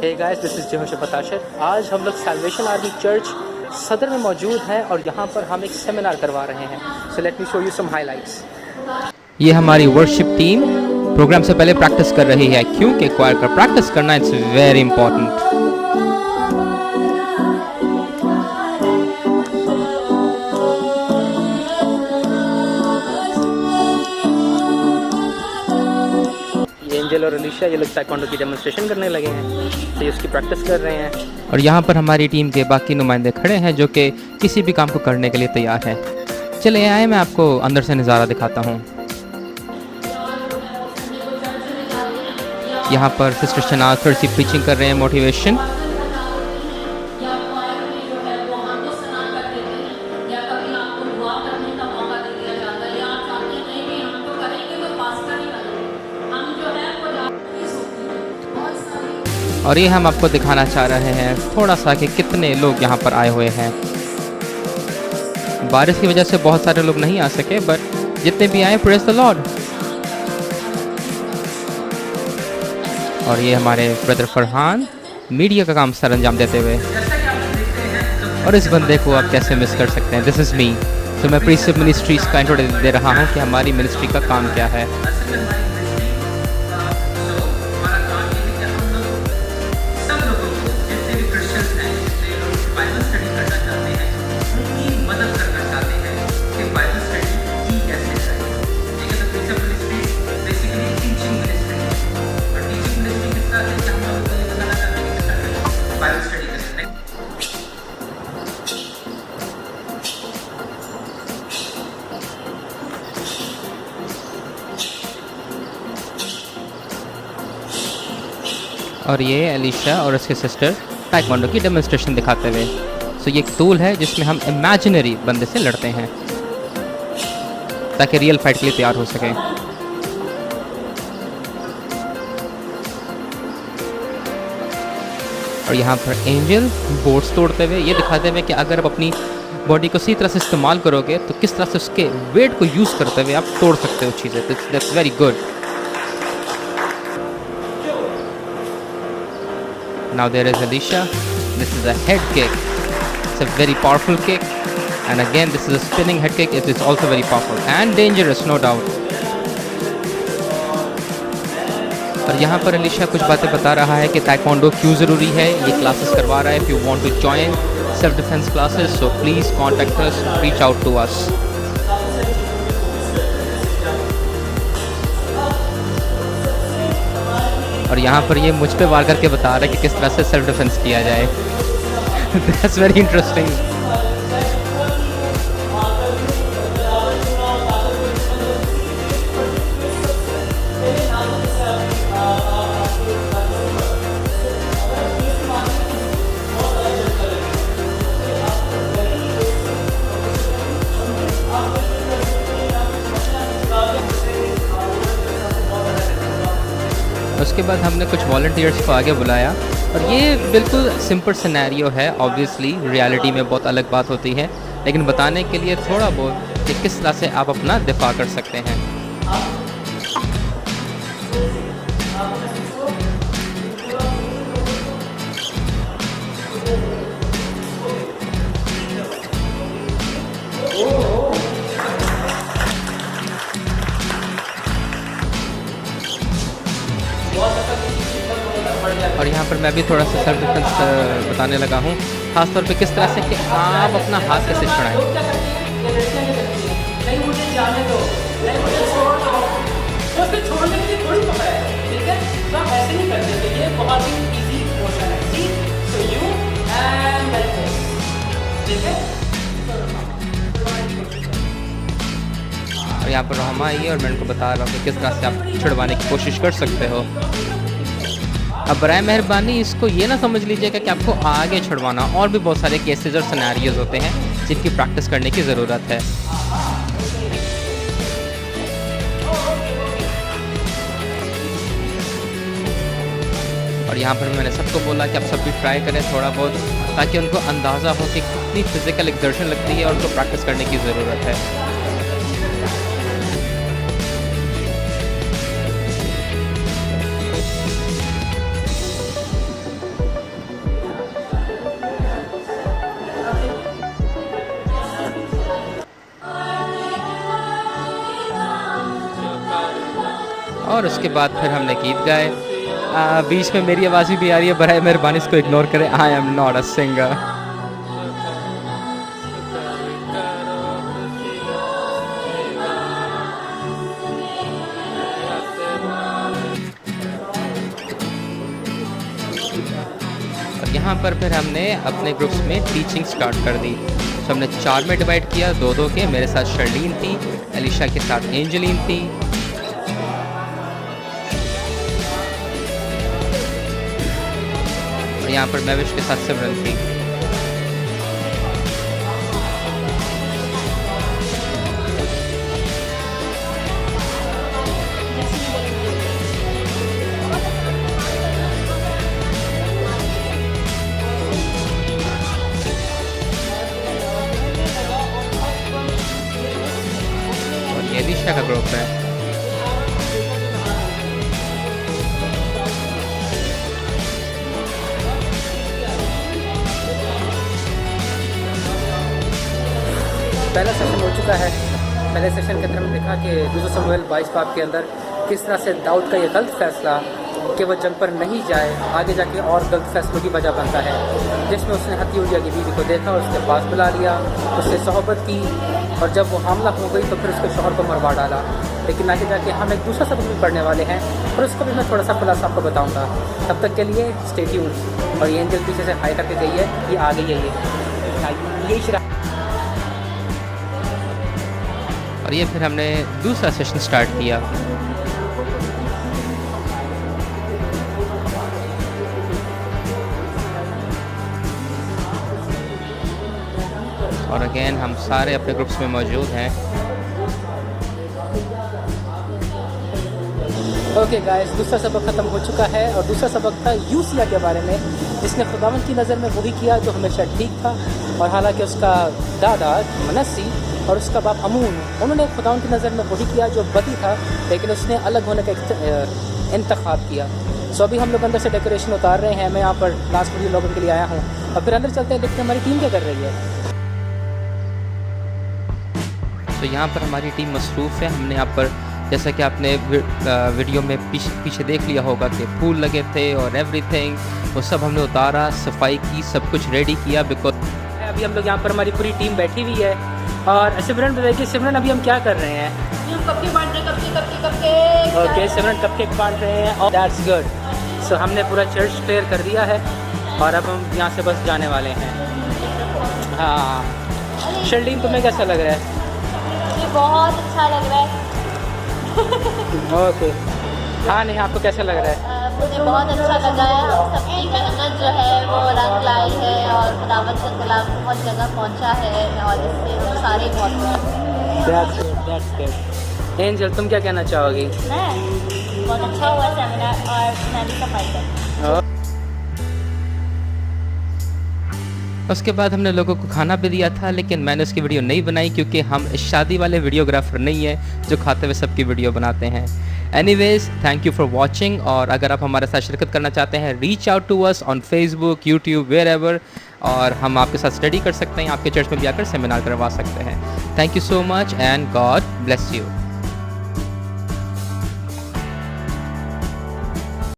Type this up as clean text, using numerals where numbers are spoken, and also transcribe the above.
Hey guys, this is जोश बताशर। आज हम लोग सैल्वेशन आर्मी चर्च सदर में मौजूद हैं और यहाँ पर हम एक सेमिनार करवा रहे हैं। So let me show you some highlights. ये हमारी वर्शिप टीम प्रोग्राम से पहले प्रैक्टिस कर रही है, क्योंकि क्वायर का प्रैक्टिस करना इट्स वेरी इंपॉर्टेंट। एंजल और अलीशा ये लोग ताइक्वांडो की डेमोन्स्ट्रेशन करने लगे हैं, तो ये उसकी प्रैक्टिस कर रहे हैं। और यहाँ पर हमारी टीम के बाकी नुमाइंदे खड़े हैं जो कि किसी भी काम को करने के लिए तैयार हैं। चले आए, मैं आपको अंदर से नज़ारा दिखाता हूँ। यहाँ पर सिस्टर शनाज थोड़ी सी प्रीचिंग कर रहे हैं, मोटिवेशन। और ये हम आपको दिखाना चाह रहे हैं थोड़ा सा कि कितने लोग यहाँ पर आए हुए हैं। बारिश की वजह से बहुत सारे लोग नहीं आ सके, बट जितने भी आए, प्रेज द लॉर्ड। और ये हमारे ब्रदर फरहान मीडिया का काम सर अंजाम देते हुए, और इस बंदे को आप कैसे मिस कर सकते हैं। This is me. तो मैं प्रीसेप मिनिस्ट्रीज का इंट्रोडक्शन दे रहा हूँ कि हमारी मिनिस्ट्री का काम क्या है। और ये अलीशा और उसके सिस्टर ताइक्वांडो की डेमोन्स्ट्रेशन दिखाते हुए। सो ये एक टूल है जिसमें हम इमेजिनरी बंदे से लड़ते हैं ताकि रियल फाइट के लिए तैयार हो सके। और यहाँ पर एंजल बोर्ड्स तोड़ते हुए ये दिखाते हुए कि अगर आप अपनी बॉडी को सही तरह से इस्तेमाल करोगे तो किस तरह से उसके वेट को यूज़ करते हुए आप तोड़ सकते हो चीज़ें। That's very good. Now there is Alicia. This is a head kick. It's a very powerful kick. And again, this is a spinning head kick. It is also very powerful and dangerous, no doubt. और यहाँ पर अलीशा कुछ बातें बता रहा है कि taekwondo क्यों ज़रूरी है। ये क्लासेस करवा रहा है। If you want to join self defense classes, so please contact us, reach out to us. और यहाँ पर ये मुझ पे वार करके बता रहा है कि किस तरह से सेल्फ डिफेंस किया जाए। That's very interesting. उसके बाद हमने कुछ वॉलंटियर्स को आगे बुलाया और ये बिल्कुल सिंपल सिनेरियो है। ऑब्वियसली रियलिटी में बहुत अलग बात होती है, लेकिन बताने के लिए थोड़ा बहुत कि किस तरह से आप अपना दिफा कर सकते हैं। और यहाँ पर मैं भी थोड़ा सा सेल्फ डिफेंस बताने लगा हूँ, खासतौर पे किस तरह से कि आप अपना हाथ कैसे छुड़ाएं। और यहाँ पर रहमा आई है और मैं उनको बता रहा हूँ कि किस तरह से आप छुड़वाने की कोशिश कर सकते हो। अब बराए मेहरबानी इसको ये ना समझ लीजिएगा कि आपको आगे छुड़वाना, और भी बहुत सारे केसेस और सिनेरियोज होते हैं जिनकी प्रैक्टिस करने की ज़रूरत है। और यहाँ पर मैंने सबको बोला कि आप सब भी ट्राई करें थोड़ा बहुत, ताकि उनको अंदाज़ा हो कि कितनी फिजिकल एक्सर्शन लगती है और उनको प्रैक्टिस करने की ज़रूरत है। और उसके बाद फिर हमने गीत गाए। बीच में मेरी आवाज़ भी आ रही है, बराए मेहरबानी इसको इग्नोर करें, I am not a singer. और यहाँ पर फिर हमने अपने ग्रुप्स में टीचिंग स्टार्ट कर दी। तो हमने 4 में डिवाइड किया, 2-2 के। मेरे साथ शर्लीन थी, एलिशा के साथ एंजलिन थी, और यहाँ पर महविश के साथ सिमरन थी। और ये एलिशा का ग्रुप है। पहला सेशन हो चुका है। पहले सेशन के अंदर हमने देखा कि दूसरा समूएल 22 बाब के अंदर किस तरह से दाऊद का ये गलत फैसला कि वह जंग पर नहीं जाए आगे जाके और गलत फैसलों की वजह बनता है, जिसमें उसने हत्यूरिया की बीवी को देखा और उसके पास बुला लिया, उससे सोहबत की, और जब वो हमला हो गई तो फिर उसके शौहर को मरवा डाला। लेकिन आगे जाके हम एक दूसरा सबक भी पढ़ने वाले हैं और उसको भी मैं थोड़ा सा खुलासा आपको बताऊँगा। तब तक के लिए स्टे ट्यून्ड। और ये एंजल पीछे से हाई करके गई है, ये आ गई है, ये इशरा। और ये फिर हमने दूसरा सेशन स्टार्ट किया। और अगेन हम सारे अपने ग्रुप्स में मौजूद हैं। ओके गाइस, दूसरा सबक ख़त्म हो चुका है और दूसरा सबक था यूसिया के बारे में, जिसने खुदावंद की नज़र में वही किया जो हमेशा ठीक था। और हालांकि उसका दादा मनस्सी और उसका बाप अमून, उन्होंने खुदावंद की नज़र में वही किया जो बदी था, लेकिन उसने अलग होने का इंतखाब किया। सो अभी हम लोग अंदर से डेकोरेशन उतार रहे हैं। मैं यहाँ पर लास्ट वीडियो लोगों के लिए आया हूँ और फिर अंदर चलते हैं, देखते हैं हमारी टीम क्या कर रही है। तो यहाँ पर हमारी टीम मसरूफ़ है। हमने यहाँ पर, जैसा कि आपने वीडियो में पीछे देख लिया होगा कि फूल लगे थे और एवरीथिंग, वो सब हमने उतारा, सफाई की, सब कुछ रेडी किया। बिकॉज अभी हम लोग यहाँ पर हमारी पूरी टीम बैठी हुई है। और सिमरन बताइए सिमरन, अभी हम क्या कर रहे हैं? हम कपकेक बांट रहे हैं, कपकेक। ओके, सिमरन कपकेक बांट रहे हैं और दैट्स गुड। सो हमने पूरा चर्च क्लियर कर दिया है और अब हम यहाँ से बस जाने वाले हैं। हाँ शर्लीन, तुम्हें कैसा लग रहा है? ये बहुत अच्छा लग रहा है। ओके, हाँ नहीं, आपको कैसा लग रहा है? मुझे बहुत अच्छा लगा है। हम सबकी मेहनत जो है वो रंग लाई है और खुदावंद का कलाम बहुत जगह पहुंचा है और इससे हम सारे बहुत That's good. एंजल, तुम क्या कहना चाहोगी? मैं बहुत अच्छा हुआ सेमिनार और मैं भी सफाई कर। उसके बाद हमने लोगों को खाना भी दिया था, लेकिन मैंने उसकी वीडियो नहीं बनाई क्योंकि हम शादी वाले वीडियोग्राफर नहीं हैं जो खाते हुए सबकी वीडियो बनाते हैं। Anyways, thank you for watching. और अगर आप हमारे साथ शिरकत करना चाहते हैं, reach out to us on Facebook, YouTube, wherever, और हम आपके साथ स्टडी कर सकते हैं, आपके चर्च में भी आकर सेमिनार करवा सकते हैं। Thank you so much and God bless you.